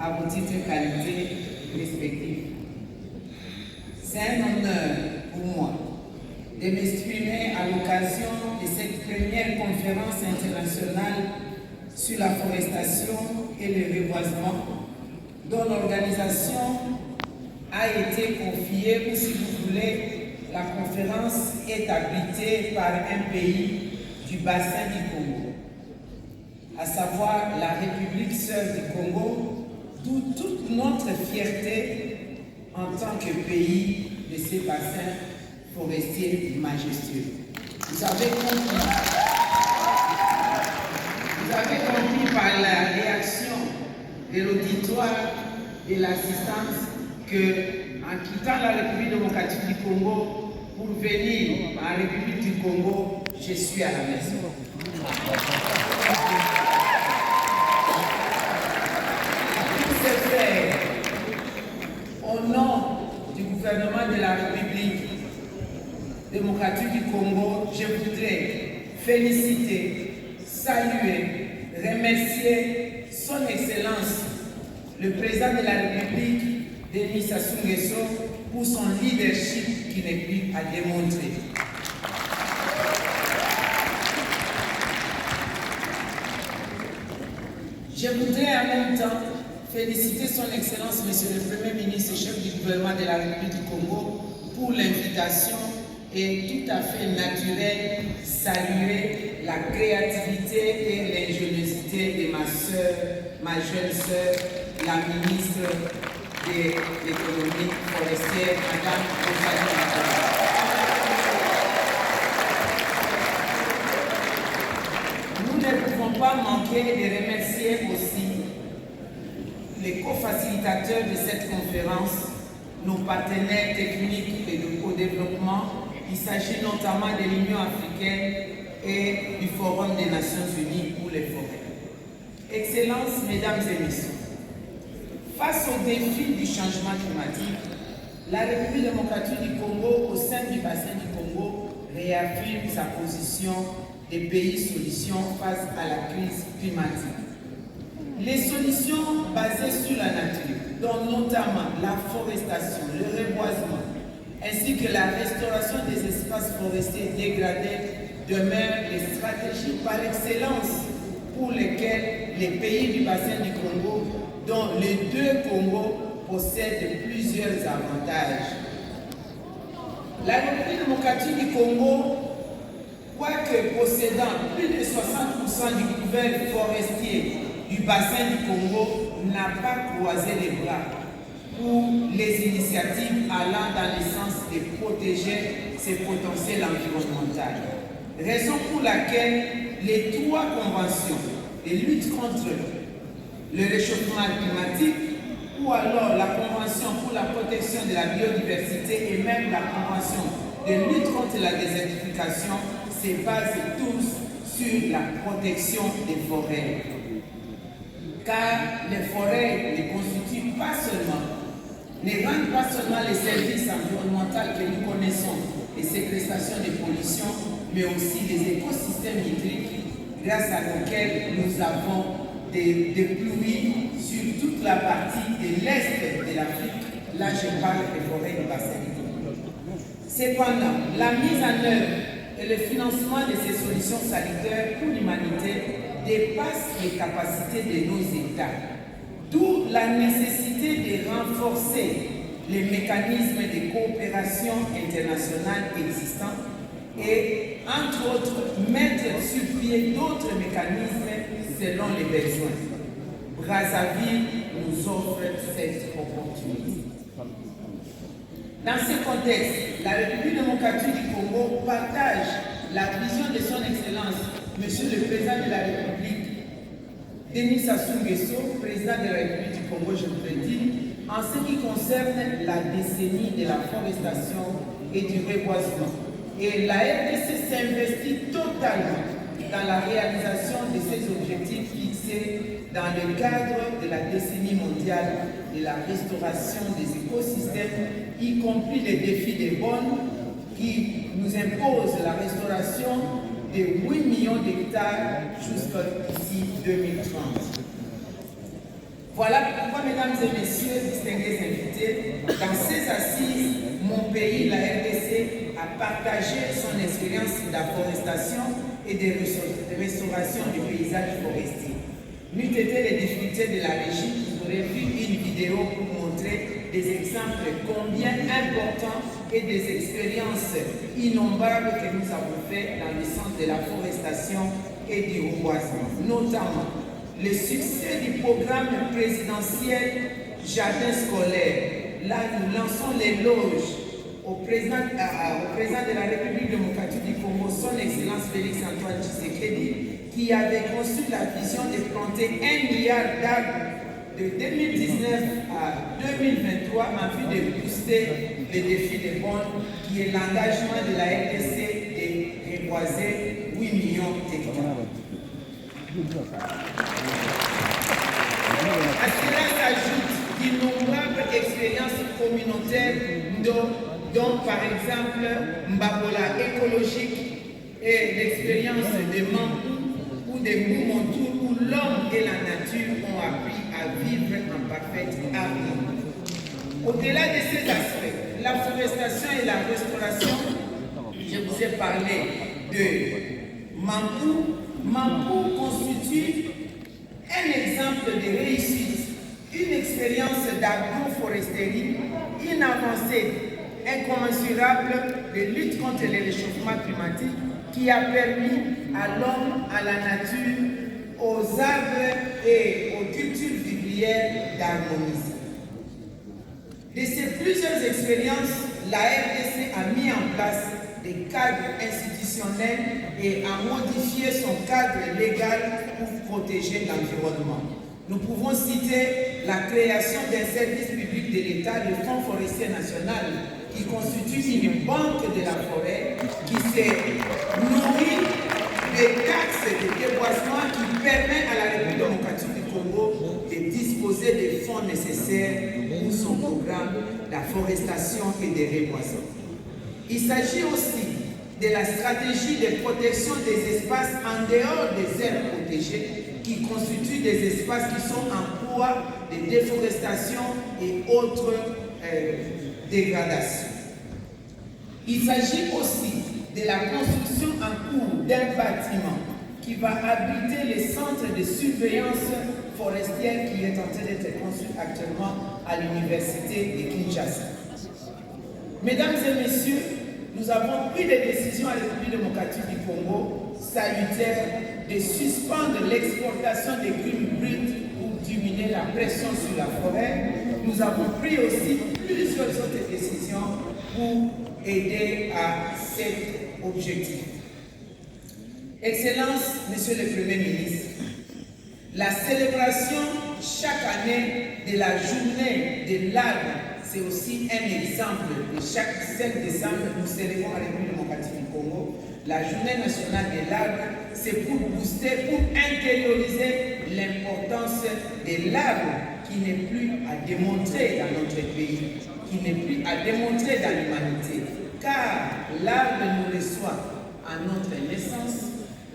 à vos titres et qualités respectifs. C'est un honneur pour moi de m'exprimer à l'occasion de cette première conférence internationale sur la forestation et le reboisement, dont l'organisation a été confiée, ou si vous voulez, la conférence est abritée par un pays du bassin du Congo, à savoir la République sœur du Congo, d'où toute notre fierté en tant que pays de ces bassins forestiers majestueux. Vous avez compris par la réaction de l'auditoire et l'assistance que, en quittant la République démocratique du Congo pour venir en République du Congo, je suis à la maison. Pour ce faire, au nom du gouvernement de la République démocratique du Congo, je voudrais féliciter, saluer, remercier son Excellence, le président de la République, Denis Sassou Nguesso, pour son leadership qui n'est plus à démontrer. Je voudrais en même temps féliciter son Excellence, Monsieur le Premier ministre, chef du gouvernement de la République du Congo, pour l'invitation et tout à fait naturel saluer la créativité et l'ingéniosité de ma sœur, ma jeune sœur, la ministre de l'économie forestière, Madame Rosalie Matata. Nous ne pouvons pas manquer de remercier aussi les co-facilitateurs de cette conférence, nos partenaires techniques et au développement. Il s'agit notamment de l'Union africaine et du Forum des Nations Unies pour les forêts. Excellences, Mesdames et Messieurs, face aux défis du changement climatique, la République démocratique du Congo, au sein du bassin du Congo, réaffirme sa position des pays solutions face à la crise climatique. Les solutions basées sur la nature, dont notamment la forestation, le reboisement, ainsi que la restauration des espaces forestiers dégradés, demeurent les stratégies par excellence pour lesquelles les pays du bassin du Congo, dont les deux Congos, possèdent plusieurs avantages. La République démocratique du Congo, quoique possédant plus de 60% du couvert forestier du bassin du Congo, n'a pas croisé les bras pour les initiatives allant dans le sens de protéger ses potentiels environnementaux. Raison pour laquelle les trois conventions de lutte contre le réchauffement climatique, ou alors la Convention pour la protection de la biodiversité et même la Convention de lutte contre la désertification, se basent tous sur la protection des forêts. Car les forêts ne constituent pas seulement, ne rendent pas seulement les services environnementaux que nous connaissons, les séquestrations de pollution, mais aussi les écosystèmes hydriques grâce à lesquels nous avons des pluies sur toute la partie de l'est de l'Afrique. Là, je parle des forêts du bassin. Cependant, la mise en œuvre et le financement de ces solutions sanitaires pour l'humanité dépasse les capacités de nos États. D'où la nécessité de renforcer les mécanismes de coopération internationale existants et, entre autres, mettre sur pied d'autres mécanismes selon les besoins. Brazzaville nous offre cette opportunité. Dans ce contexte, la République démocratique du Congo partage la vision de son Excellence, Monsieur le Président de la République, Denis Sassou Nguesso, Président de la République du Congo, je vous le dis, en ce qui concerne la décennie de la forestation et du reboisement. Et la RDC s'investit totalement dans la réalisation de ces objectifs fixés dans le cadre de la décennie mondiale de la restauration des écosystèmes, y compris les défis des bonnes qui nous imposent la restauration de 8 millions d'hectares jusqu'à 2030. Voilà pourquoi, mesdames et messieurs, distingués invités, dans ces assises, mon pays, la RDC, a partagé son expérience d'afforestation et de restauration du paysage forestier. N'eût été les difficultés de la régie, vous aurez vu une vidéo pour montrer des exemples combien importants et des expériences innombrables que nous avons fait dans le sens de la forestation et du reboisement, notamment le succès du programme présidentiel Jardin scolaire. Là, nous lançons l'éloge au président de la République démocratique du Congo, son Excellence Félix Antoine Tshisekedi, qui avait conçu la vision de planter 1 milliard d'arbres de 2019 à 2023 en vue de booster le défi des bonnes, qui est l'engagement de la RDC de reboiser 8 millions d'hectares. À cela s'ajoute d'innombrables expériences communautaires dont par exemple Mbabola écologique et l'expérience de Mampou ou de Moumontou où l'homme et la nature ont appris à vivre en parfaite harmonie. Au-delà de ces aspects, la forestation et la restauration, je vous ai parlé de Mampou. Mampou constitue un exemple de réussite, une expérience d'agroforesterie, une avancée incommensurable de lutte contre le réchauffement climatique qui a permis à l'homme, à la nature, aux arbres et aux cultures vivrières d'harmoniser. De ces plusieurs expériences, la RDC a mis en place des cadres institutionnels et a modifié son cadre légal pour protéger l'environnement. Nous pouvons citer la création d'un service public de l'État, le Fonds forestier national, qui constitue une banque de la forêt qui se nourrit des taxes de déboisement qui permet à la République démocratique du Congo de disposer des fonds nécessaires pour son programme d'afforestation et de reboisement. Il s'agit aussi de la stratégie de protection des espaces en dehors des aires protégées qui constituent des espaces qui sont en proie de déforestation et autres dégradations. Il s'agit aussi de la construction en cours d'un bâtiment qui va abriter les centres de surveillance forestière qui est en train d'être construit actuellement à l'université de Kinshasa. Mesdames et messieurs, nous avons pris des décisions à la République démocratique du Congo salutaires de suspendre l'exportation des grumes brutes pour diminuer la pression sur la forêt. Nous avons pris aussi plusieurs autres décisions pour aider à cet objectif. Excellence, Monsieur le Premier ministre, la célébration chaque année de la journée de l'arbre, c'est aussi un exemple. De chaque 5 décembre, nous célébrons à la République démocratique du Congo la journée nationale de l'arbre. C'est pour booster, pour intérioriser l'importance de l'arbre qui n'est plus à démontrer dans notre pays, qui n'est plus à démontrer dans l'humanité. Car l'arbre nous reçoit à notre naissance,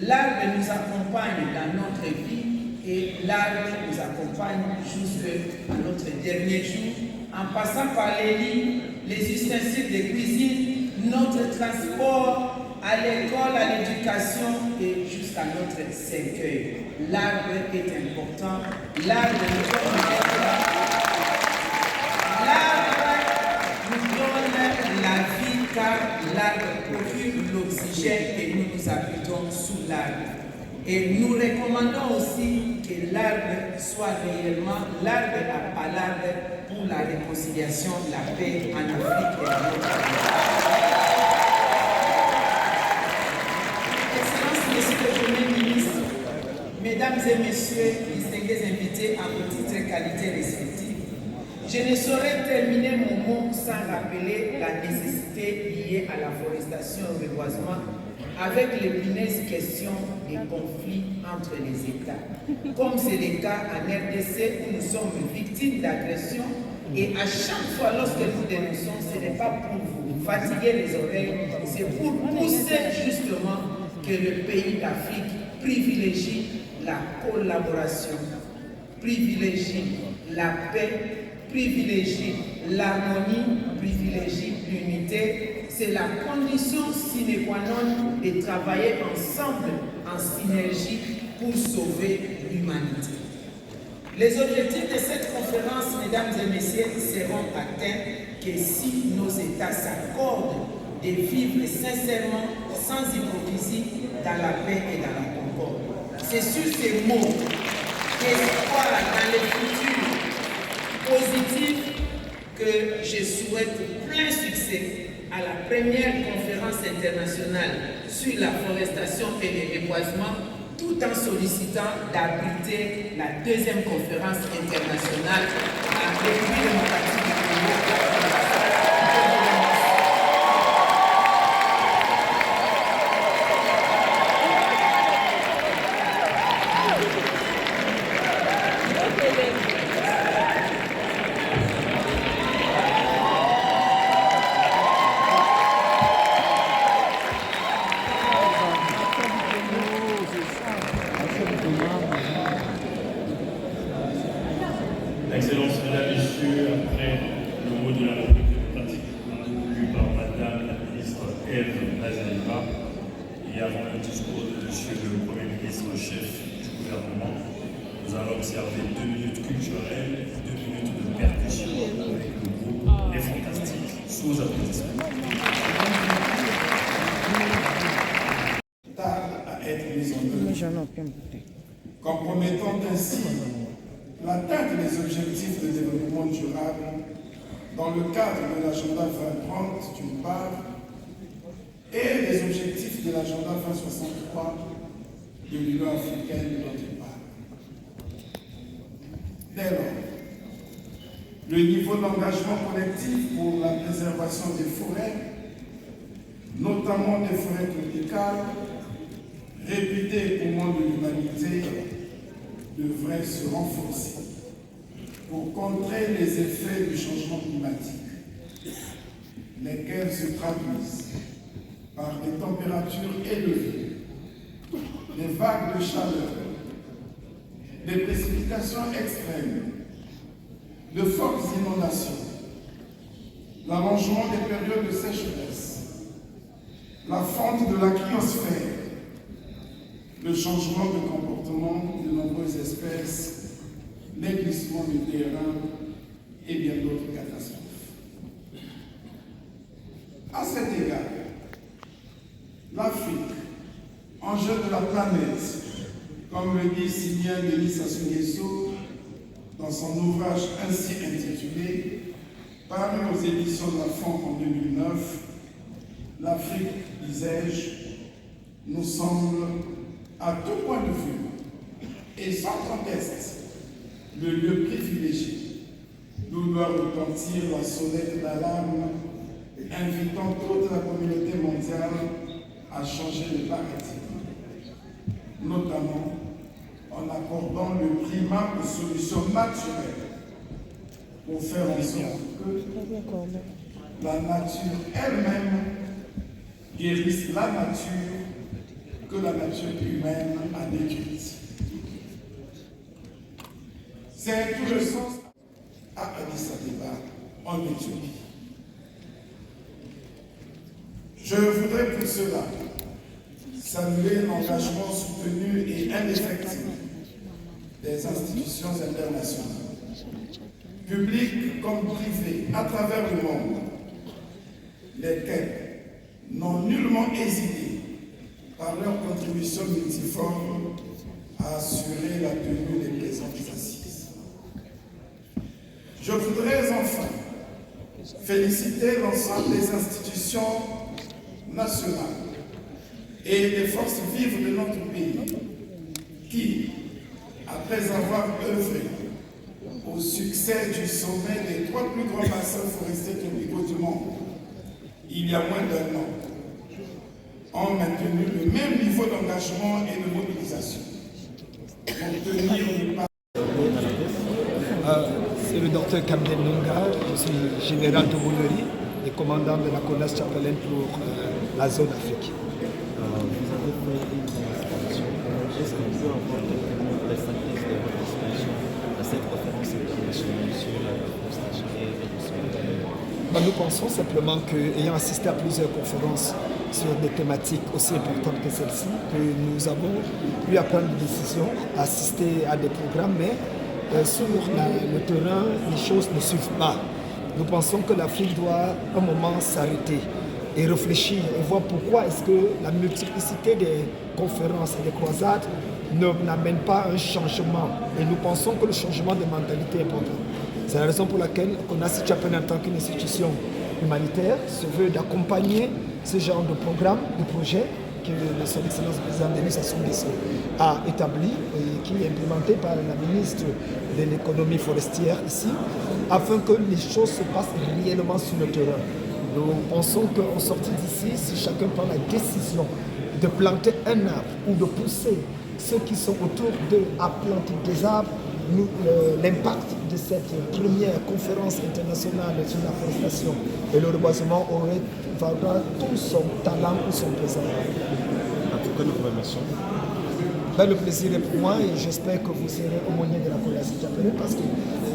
l'arbre nous accompagne dans notre vie et l'arbre nous accompagne jusqu'à notre dernier jour, en passant par les lits, les ustensiles de cuisine, notre transport à l'école, à l'éducation et jusqu'à notre cercueil. L'arbre est important. L'arbre nous donne la vie car l'arbre procure l'oxygène et nous nous abritons sous l'arbre. Et nous recommandons aussi que l'arbre soit réellement l'arbre à palabre pour la réconciliation, la paix en Afrique et dans notre pays. Excellences, Monsieur le Premier ministre, Mesdames et Messieurs, distingués invités en vos titres et qualités respectives, je ne saurais terminer mon mot sans rappeler la nécessité liée à la forestation et au reboisement avec l'épineuse question des conflits entre les États. Comme c'est le cas en RDC où nous sommes victimes d'agressions et à chaque fois lorsque nous dénonçons, ce n'est pas pour vous fatiguer les oreilles, c'est pour pousser justement que le pays d'Afrique privilégie la collaboration, privilégie la paix, privilégie l'harmonie, privilégie l'unité. C'est la condition sine qua non de travailler ensemble en synergie pour sauver l'humanité. Les objectifs de cette conférence, mesdames et messieurs, seront atteints que si nos États s'accordent de vivre sincèrement, sans hypocrisie, dans la paix et dans la concorde. C'est sur ces mots d'espoir dans le futur positif que je souhaite plein succès à la première conférence internationale sur la forestation et le reboisement, tout en sollicitant d'abriter la deuxième conférence internationale en République démocratique du Congo. Excellences, Mesdames, Messieurs, après le mot de la République démocratique lu par Madame la ministre Ève Nazariba et avant le discours de Monsieur le Premier ministre chef du gouvernement, nous allons observer 2 minutes culturelles, 2 minutes de percussion avec le groupe Les Fantastiques sous applaudissements. Tarde à être mise en œuvre, compromettant ainsi l'atteinte des objectifs de développement durable dans le cadre de l'agenda 2030 d'une part et des objectifs de l'agenda 2063 de l'Union africaine d'autre part. Dès lors, le niveau d'engagement collectif pour la préservation des forêts, notamment des forêts tropicales, réputées poumons de l'humanité, devrait se renforcer pour contrer les effets du changement climatique, lesquels se traduisent par des températures élevées, des vagues de chaleur, des précipitations extrêmes, de fortes inondations, l'allongement des périodes de sécheresse, la fente de la cryosphère, le changement de comportement de nombreuses espèces, les glissements de terrain et bien d'autres catastrophes. À cet égard, l'Afrique, enjeu de la planète, comme le dit si bien Denis Sassou Nguesso dans son ouvrage ainsi intitulé, paru aux éditions de la FONC en 2009, l'Afrique, disais-je, nous semble à tout point de vue, et sans conteste, le lieu privilégié d'où doit retentir la sonnette d'alarme, invitant toute la communauté mondiale à changer de paradigme, notamment en accordant le primat aux solutions naturelles pour faire en sorte que la nature elle-même guérisse la nature que la nature humaine a détruite. C'est tout le sens à Addis Abeba, en Éthiopie. Je voudrais pour cela saluer l'engagement soutenu et indéfectible des institutions internationales, publiques comme privées, à travers le monde, lesquelles n'ont nullement hésité par leur contribution multiforme à assurer la tenue des présentes assises. Je voudrais enfin féliciter l'ensemble des institutions nationales et des forces vives de notre pays qui, après avoir œuvré au succès du sommet des 3 plus grands bassins forestiers tropicaux du monde, il y a moins d'1 an, ont maintenu le même niveau d'engagement et de mobilisation pour tenir le pas. C'est le docteur Kamden Nunga, je suis général de Boulerie et commandant de la CONAS Chapelaine pour la zone Afrique. Vous avez fait une expansion. Est-ce qu'on peut avoir quelques mots de la synthèse de votre expansion, la Nous pensons simplement qu'ayant assisté à plusieurs conférences sur des thématiques aussi importantes que celle-ci, que nous avons eu à prendre des décisions, assister à des programmes, mais sur le terrain, les choses ne suivent pas. Nous pensons que l'Afrique doit un moment s'arrêter et réfléchir et voir pourquoi est-ce que la multiplicité des conférences et des croisades n'amène pas un changement. Et nous pensons que le changement de mentalité est important. C'est la raison pour laquelle CONACYT Chapel, en tant qu'une institution humanitaire, se veut d'accompagner ce genre de programme, de projet que son Excellence le Président Denis Sassou Nguesso a établi et qui est implémenté par la ministre de l'économie forestière ici, afin que les choses se passent réellement sur le terrain. Nous pensons qu'en sortie d'ici, si chacun prend la décision de planter un arbre ou de pousser ceux qui sont autour d'eux à planter des arbres, l'impact de cette première conférence internationale sur la forestation et le reboisement vaudra tout son talent ou son présent. En tout cas, nous vous remercions. Le plaisir est pour moi et j'espère que vous serez aumônier de la CONACYT Chapel parce que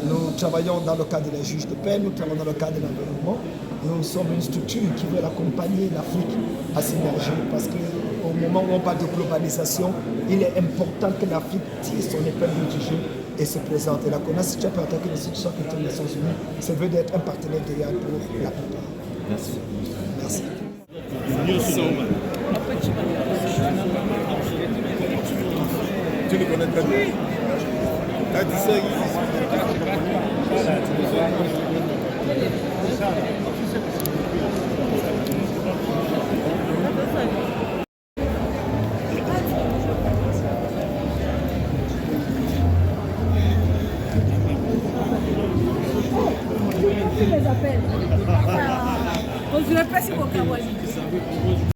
nous travaillons dans le cadre des juges de paix, nous travaillons dans le cadre de l'environnement. Nous sommes une structure qui veut accompagner l'Afrique à s'émerger parce qu'au moment où on parle de globalisation, il est important que l'Afrique tire son épingle du jeu et se présente. Et la CONACYT Chapel, en tant qu'institution culturelle des Nations Unies, se veut d'être un partenaire idéal pour la plupart. Merci. Merci. Tu le connais très bien. Les appels. On dirait pas si mon